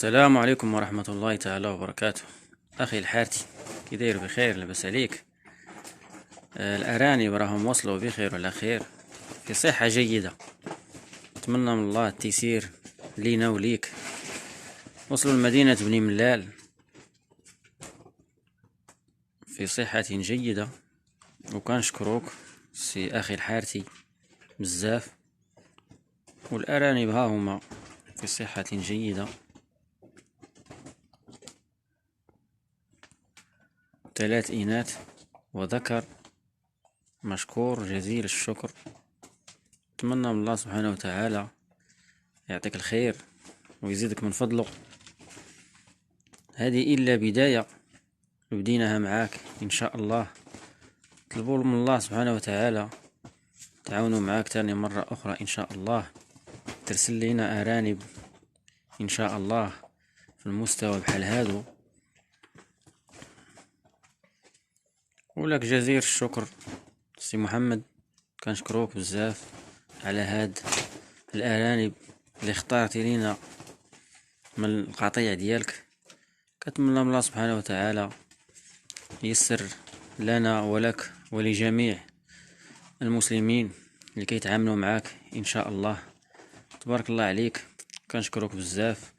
السلام عليكم ورحمة الله تعالى وبركاته. أخي الحارتي، كي داير؟ بخير؟ لاباس عليك؟ الأرانب راهم وصلوا بخير وعلى خير، في صحة جيدة. نتمنى من الله التيسير لينا وليك. وصلوا لمدينة بني ملال في صحة جيدة، وكنشكروك سي أخي الحارتي بزاف. والأرانب ها هما في صحة جيدة، 3 إناث وذكر. مشكور جزيل الشكر. أتمنى من الله سبحانه وتعالى يعطيك الخير ويزيدك من فضله. هذه إلا بداية بديناها معاك إن شاء الله. طلبوا من الله سبحانه وتعالى تعاونوا معاك تاني مرة أخرى إن شاء الله، ترسل لنا أرانب إن شاء الله في المستوى بحال هادو. ولك جزير الشكر سي محمد، كنشكروك بزاف على هاد الأرانب اللي اختارتي لينا من القطيع ديالك. كتمنى من الله سبحانه وتعالى يسر لنا ولك ولجميع المسلمين اللي كيتعاملوا معاك ان شاء الله. تبارك الله عليك، كنشكرك بزاف.